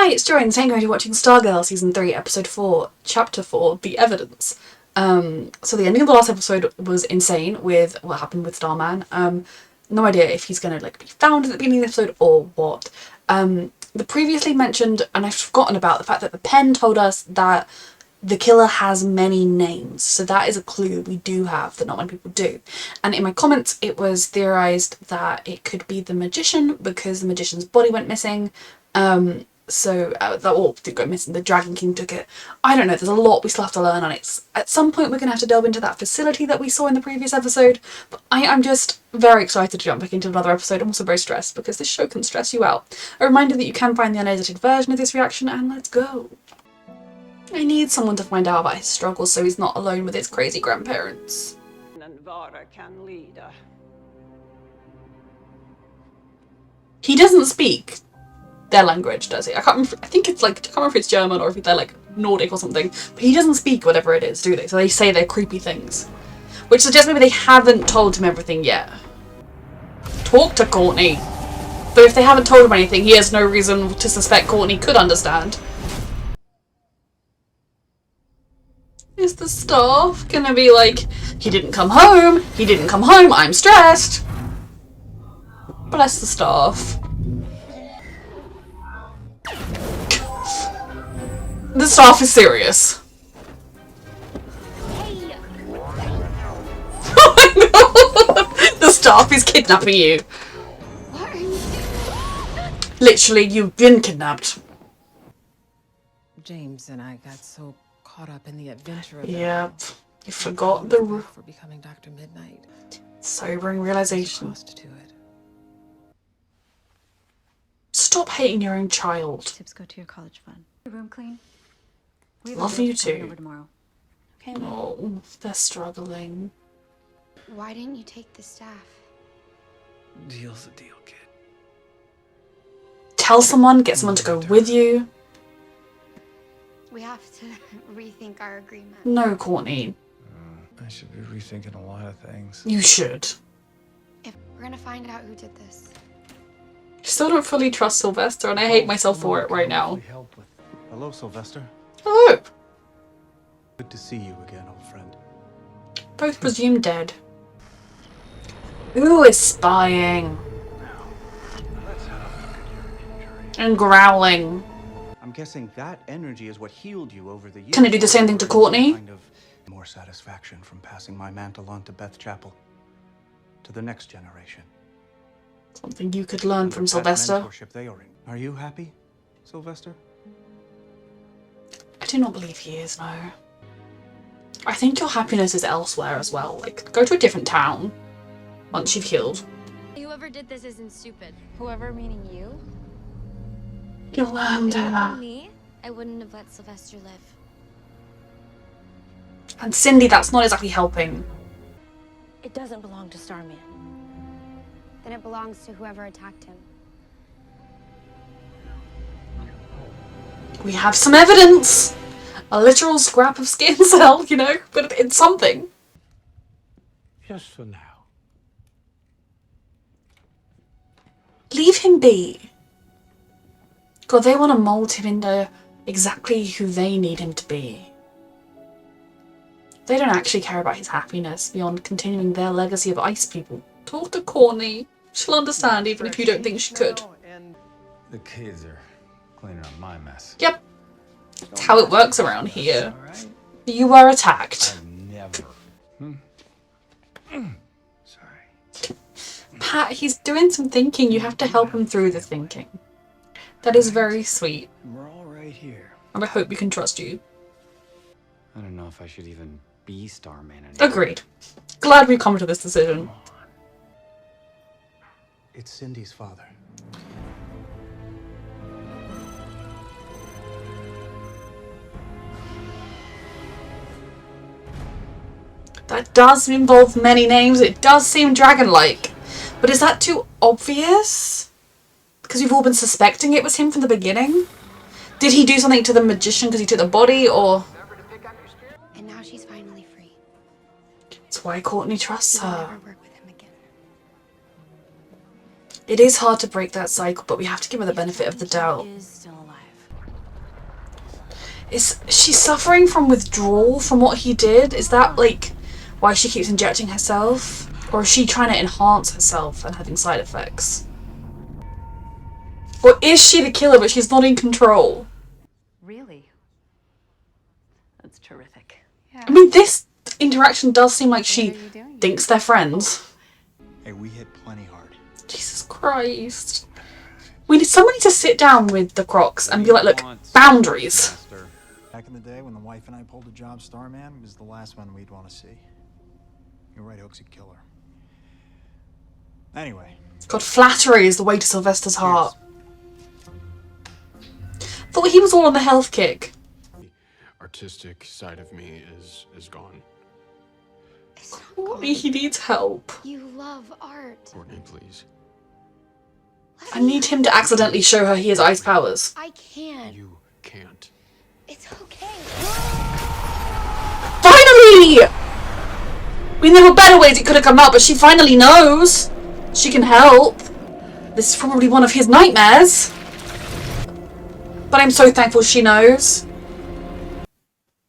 Hi, it's Joy, and thank you for watching Stargirl Season 3, Episode 4, Chapter 4, The Evidence. So the ending of the last episode was insane with what happened with Starman. No idea if he's gonna be found at the beginning of the episode or what. The previously mentioned, and I've forgotten about, the fact that the pen told us that the killer has many names, so that is a clue we do have that not many people do. And in my comments it was theorised that it could be the magician because the magician's body went missing. That all did go missing. The Dragon King took it. I don't know, there's a lot we still have to learn, and it's at some point we're going to have to delve into that facility that we saw in the previous episode. But I'm just very excited to jump back into another episode. I'm also very stressed because this show can stress you out. A reminder that you can find the unedited version of this reaction, and let's go. I need someone to find out about his struggles so he's not alone with his crazy grandparents. He doesn't speak their language, does he? I can't remember. I think it's I can't remember if it's German or if they're Nordic or something. But he doesn't speak whatever it is, do they? So they say they're creepy things, which suggests maybe they haven't told him everything yet. Talk to Courtney. But if they haven't told him anything, he has no reason to suspect Courtney could understand. Is the staff gonna be like, he didn't come home, I'm stressed? Bless the staff. The staff is serious. Hey. Oh my god! The staff is kidnapping you. What are you doing? Literally, you've been kidnapped. James and I got so caught up in the adventure of Yep. You forgot the for becoming Dr. Midnight. sobering realization. Cost to it. Stop hating your own child. Tips go to your college fund. Your room clean? Love you too. Over tomorrow. Okay. Oh, they're struggling. Why didn't you take the staff? Deal's a deal, kid. Tell someone, get someone to go with you. We have to rethink our agreement. No, Courtney. I should be rethinking a lot of things. You should. If we're gonna find out who did this. I still don't fully trust Sylvester, and I hate myself for it right now. Hello, Sylvester. Hello. Good to see you again, old friend. Both presumed dead. Who is spying? And growling. I'm guessing that energy is what healed you over the years. Can I do the same thing to Courtney? Kind of more satisfaction from passing my mantle on to Beth Chapel. To the next generation. Something you could learn from That Sylvester. mentorship they are in. Are you happy, Sylvester? I do not believe he is, no. I think your happiness is elsewhere as well. Go to a different town once you've healed. Whoever did this isn't stupid. Whoever meaning you? Yolanda. Me? I wouldn't have let Sylvester live. And Cindy, that's not exactly helping. It doesn't belong to Starman. Then it belongs to whoever attacked him. We have some evidence! A literal scrap of skin cell, you know, but it's something. Just for now. Leave him be. God, they want to mold him into exactly who they need him to be. They don't actually care about his happiness beyond continuing their legacy of ice people. Talk to Courtney. She'll understand even if you don't think she could. The kids are cleaning up my mess. Yep. That's how it works around here. You were attacked. Never. Sorry. Pat, he's doing some thinking. You have to help him through the thinking. That is very sweet. We're all right here. And I hope we can trust you. I don't know if I should even be Starman anymore. Agreed. Glad we've come to this decision. It's Cindy's father. That does involve many names. It does seem dragon-like. But is that too obvious? Because you've all been suspecting it was him from the beginning? Did he do something to the magician because he took the body, or...? And now she's finally free. That's why Courtney trusts We'll her. never work with him again. It is hard to break that cycle, but we have to give her the benefit of the doubt. Is still alive. Is she suffering from withdrawal from what he did? Is that like why she keeps injecting herself? Or is she trying to enhance herself and having side effects? Or is she the killer but she's not in control? Really? That's terrific. I mean, this interaction does seem like she thinks they're friends. Hey, we hit plenty hard. Jesus Christ. We need somebody to sit down with the Crocs and be like, look, boundaries. Back in the day when the wife and I pulled a job, Starman was the last one we'd want to see. You're right, Hook's a killer. Anyway. God, flattery is the way to Sylvester's heart. Thought he was all on the health kick. The artistic side of me is gone. Courtney, he needs help. You love art. Courtney, please. I need him to accidentally show her he has ice powers. I can't. You can't. It's okay. Finally! I mean, there were better ways it could have come out, but she finally knows. She can help. This is probably one of his nightmares. But I'm so thankful she knows.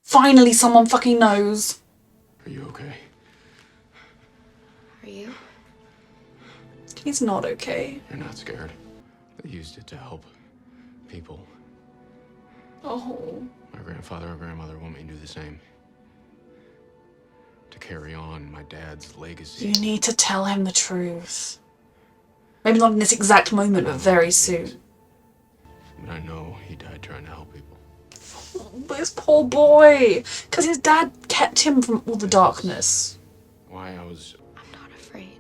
Finally someone fucking knows. Are you okay? Are you? He's not okay. You're not scared. They used it to help people. Oh. My grandfather and grandmother want me to do the same. To carry on my dad's legacy. You need to tell him the truth. Maybe not in this exact moment, but very soon. But I know he died trying to help people. But this poor boy. Because his dad kept him from all the darkness. Why I was... I'm not afraid.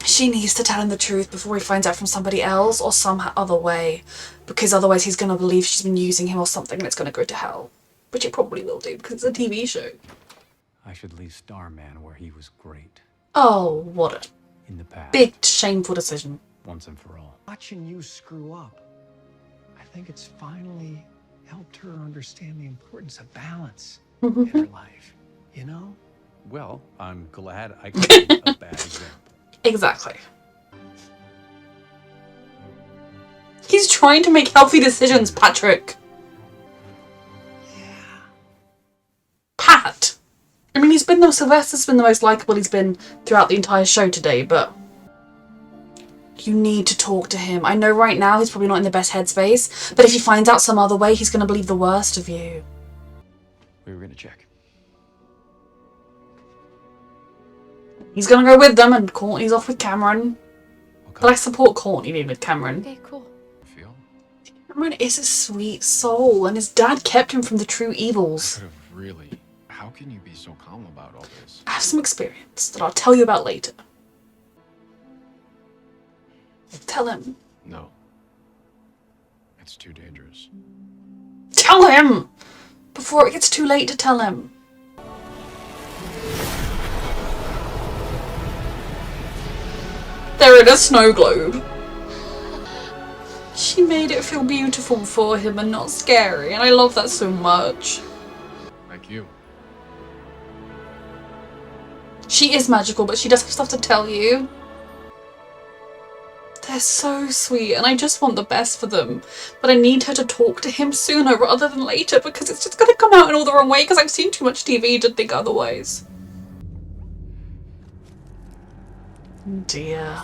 She needs to tell him the truth before he finds out from somebody else or some other way. Because otherwise he's going to believe she's been using him or something and it's going to go to hell. Which it probably will do because it's a TV show. I should leave Starman where he was great. Oh, what a In the past. big, shameful decision. Once and for all. Watching you screw up, I think it's finally helped her understand the importance of balance in her life. You know? Well, I'm glad I could be a bad example. Exactly. He's trying to make healthy decisions, Patrick. Yeah. Pat. I mean, Sylvester's been the most likable he's been throughout the entire show today, but you need to talk to him. I know right now he's probably not in the best headspace, but if he finds out some other way, he's going to believe the worst of you. We were gonna check. He's going to go with them, and Courtney's off with Cameron. But I support Courtney being with Cameron. Okay, cool. Feel? Cameron is a sweet soul, and his dad kept him from the true evils. Could have really... How can you be so calm about all this? I have some experience that I'll tell you about later. Tell him. No. It's too dangerous. Tell him! Before it gets too late to tell him. They're in a snow globe. She made it feel beautiful for him and not scary, and I love that so much. Like you. She is magical, but she does have stuff to tell you. They're so sweet, and I just want the best for them. But I need her to talk to him sooner rather than later, because it's just going to come out in all the wrong way, because I've seen too much TV to think otherwise. Dear.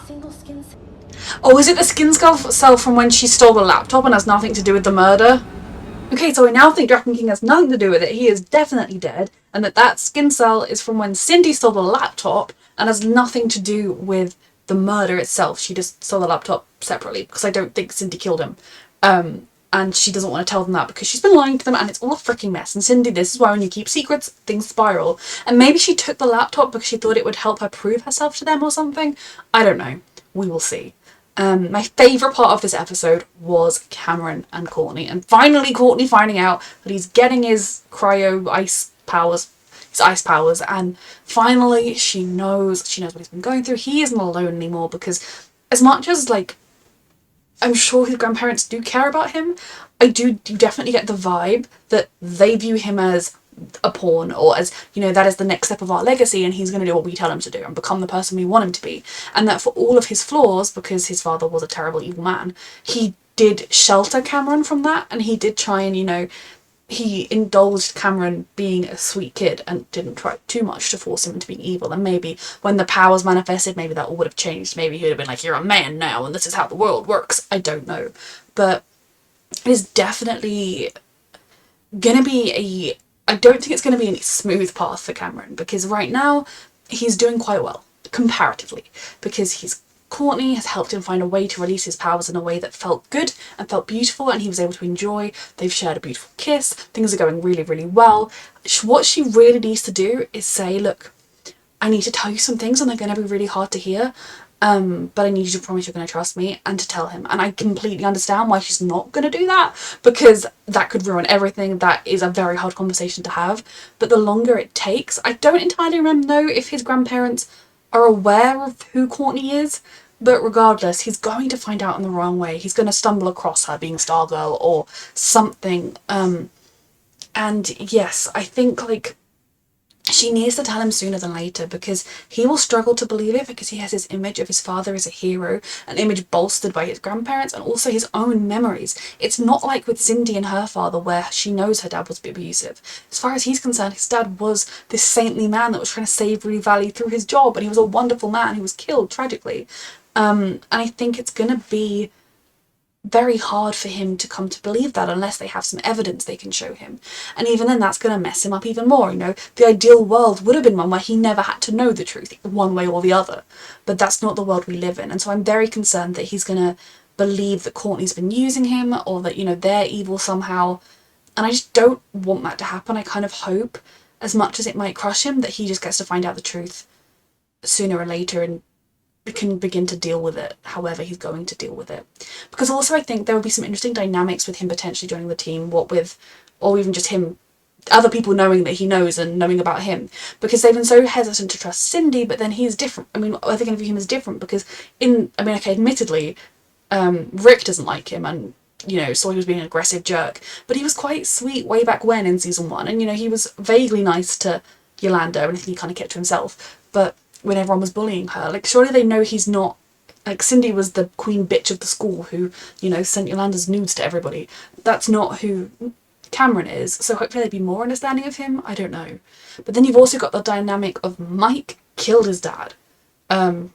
Oh, is it the skin cell from when she stole the laptop and has nothing to do with the murder? Okay, so I now think Dragon King has nothing to do with it. He is definitely dead, and that skin cell is from when Cindy stole the laptop and has nothing to do with the murder itself. She just stole the laptop separately because I don't think Cindy killed him. And she doesn't want to tell them that because she's been lying to them and it's all a freaking mess. And Cindy, this is why when you keep secrets, things spiral. And maybe she took the laptop because she thought it would help her prove herself to them or something. I don't know. We will see. My favourite part of this episode was Cameron and Courtney. And finally Courtney finding out that he's getting his ice powers. And finally she knows what he's been going through. He isn't alone anymore because as much as I'm sure his grandparents do care about him, you definitely get the vibe that they view him as a pawn, or as, that is the next step of our legacy and he's going to do what we tell him to do and become the person we want him to be. And that for all of his flaws, because his father was a terrible evil man, he did shelter Cameron from that, and he did try and, you know, he indulged Cameron being a sweet kid and didn't try too much to force him into being evil. And maybe when the powers manifested, maybe that all would have changed. Maybe he would have been like, you're a man now and this is how the world works. I don't know. But it is definitely gonna be I don't think it's gonna be a smooth path for Cameron, because right now he's doing quite well, comparatively, because Courtney has helped him find a way to release his powers in a way that felt good and felt beautiful, and he was able to enjoy. They've shared a beautiful kiss. Things are going really, really well. What she really needs to do is say, look, I need to tell you some things and they're going to be really hard to hear, but I need you to promise you're going to trust me, and to tell him. And I completely understand why she's not going to do that, because that could ruin everything. That is a very hard conversation to have. But the longer it takes, I don't entirely know if his grandparents are aware of who Courtney is. But regardless, he's going to find out in the wrong way. He's going to stumble across her being Stargirl or something. And yes, I think, like, she needs to tell him sooner than later, because he will struggle to believe it, because he has his image of his father as a hero, an image bolstered by his grandparents and also his own memories. It's not like with Cindy and her father, where she knows her dad was abusive. As far as he's concerned, his dad was this saintly man that was trying to save Ruby Valley through his job, and he was a wonderful man who was killed tragically. And I think it's going to be very hard for him to come to believe that unless they have some evidence they can show him. And even then, that's going to mess him up even more. You know, the ideal world would have been one where he never had to know the truth one way or the other. But that's not the world we live in. And so I'm very concerned that he's going to believe that Courtney's been using him, or that, you know, they're evil somehow. And I just don't want that to happen. I kind of hope, as much as it might crush him, that he just gets to find out the truth sooner or later and can begin to deal with it however he's going to deal with it. Because also I think there would be some interesting dynamics with him potentially joining the team, or even just him, other people knowing that he knows and knowing about him, because they've been so hesitant to trust Cindy. But then he's different. I mean, are they going to view him as different? Because admittedly, Rick doesn't like him, and, you know, saw he was being an aggressive jerk, but he was quite sweet way back when in season 1, and, you know, he was vaguely nice to Yolanda, and he kind of kept to himself. But when everyone was bullying her, like, surely they know he's not, like, Cindy was the queen bitch of the school who, you know, sent Yolanda's nudes to everybody. That's not who Cameron is, so hopefully they'd be more understanding of him. I don't know. But then you've also got the dynamic of Mike killed his dad. I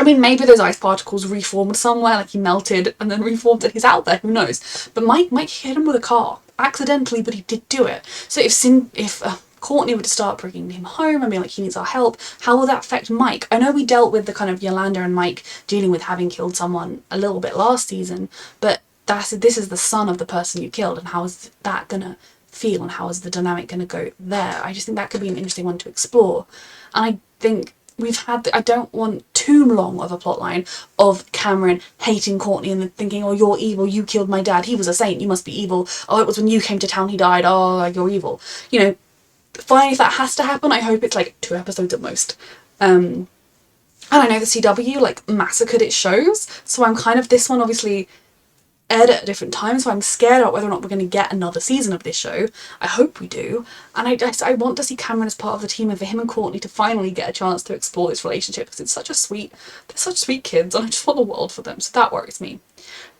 mean, maybe those ice particles reformed somewhere, like he melted and then reformed and he's out there, who knows. But Mike hit him with a car, accidentally, but he did do it. So if Courtney were to start bringing him home and being like, he needs our help, how will that affect Mike? I know we dealt with the kind of Yolanda and Mike dealing with having killed someone a little bit last season, but this is the son of the person you killed, and how is that gonna feel, and how is the dynamic gonna go there? I just think that could be an interesting one to explore. And I think I don't want too long of a plotline of Cameron hating Courtney and thinking, oh, you're evil, you killed my dad, he was a saint, you must be evil, oh, it was when you came to town he died, oh, you're evil. You know, fine, if that has to happen, I hope it's like 2 episodes at most. And I know the CW, like, massacred its shows, so I'm kind of, this one obviously aired at a different time, so I'm scared about whether or not we're going to get another season of this show. I hope we do, and I want to see Cameron as part of the team, and for him and Courtney to finally get a chance to explore this relationship, because they're such sweet kids, and I just want the world for them, so that worries me.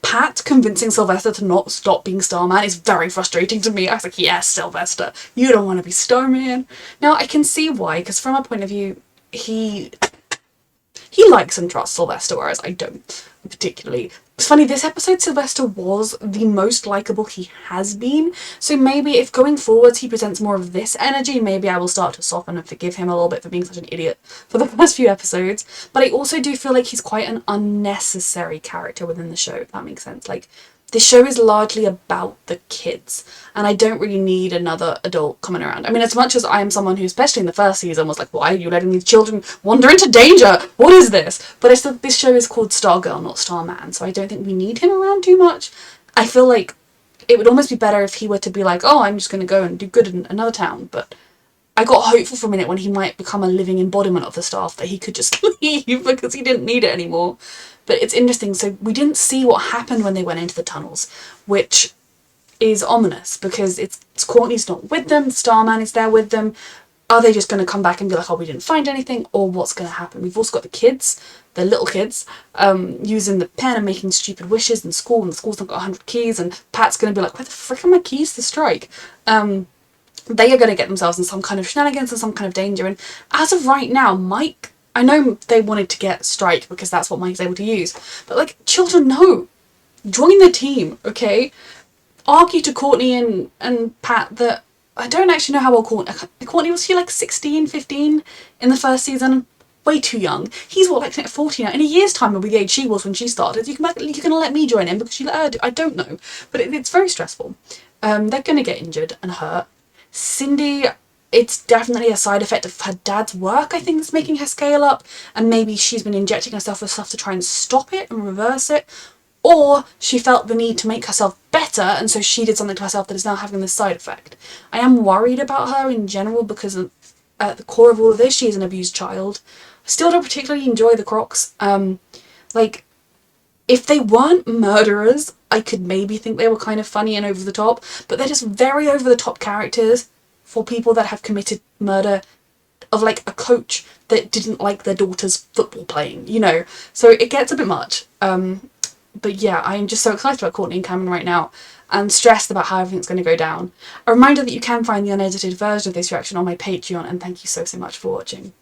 Pat convincing Sylvester to not stop being Starman is very frustrating to me. I was like, yes, Sylvester, you don't want to be Starman. Now, I can see why, because from a point of view, he likes and trusts Sylvester, whereas I don't particularly. It's funny, this episode Sylvester was the most likeable he has been, so maybe if going forwards he presents more of this energy, maybe I will start to soften and forgive him a little bit for being such an idiot for the first few episodes. But I also do feel like he's quite an unnecessary character within the show, if that makes sense. Like, this show is largely about the kids, and I don't really need another adult coming around. I mean, as much as I am someone who, especially in the first season, was like, why are you letting these children wander into danger? What is this? But I still, this show is called Stargirl, not Starman, so I don't think we need him around too much. I feel like it would almost be better if he were to be like, oh, I'm just going to go and do good in another town, but I got hopeful for a minute when he might become a living embodiment of the staff, that he could just leave because he didn't need it anymore. But it's interesting, so we didn't see what happened when they went into the tunnels, which is ominous, because it's Courtney's not with them, Starman is there with them, are they just going to come back and be like, oh, we didn't find anything, or what's going to happen? We've also got the kids, the little kids, using the pen and making stupid wishes in school, and the school's not got 100 keys, and Pat's going to be like, where the frick are my keys to strike? They are going to get themselves in some kind of shenanigans and some kind of danger, and as of right now, Mike, I know they wanted to get Strike because that's what Mike's able to use, but like, children, no. Join the team, okay? Argue to Courtney and Pat that I don't actually know how old Courtney was. She like 16, 15 in the first season? Way too young. He's what, like 40 now? In a year's time will be the age she was when she started. You're going to let me join in because she let her do. I don't know. But it's very stressful. They're going to get injured and hurt. Cindy, it's definitely a side effect of her dad's work, I think, that's making her scale up. And maybe she's been injecting herself with stuff to try and stop it and reverse it. Or she felt the need to make herself better, and so she did something to herself that is now having this side effect. I am worried about her in general because at the core of all of this, she is an abused child. I still don't particularly enjoy the Crocs. Like, if they weren't murderers, I could maybe think they were kind of funny and over the top, but they're just very over the top characters for people that have committed murder of like a coach that didn't like their daughter's football playing, you know? So it gets a bit much. But yeah, I'm just so excited about Courtney and Cameron right now and stressed about how everything's going to go down. A reminder that you can find the unedited version of this reaction on my Patreon, and thank you so much for watching.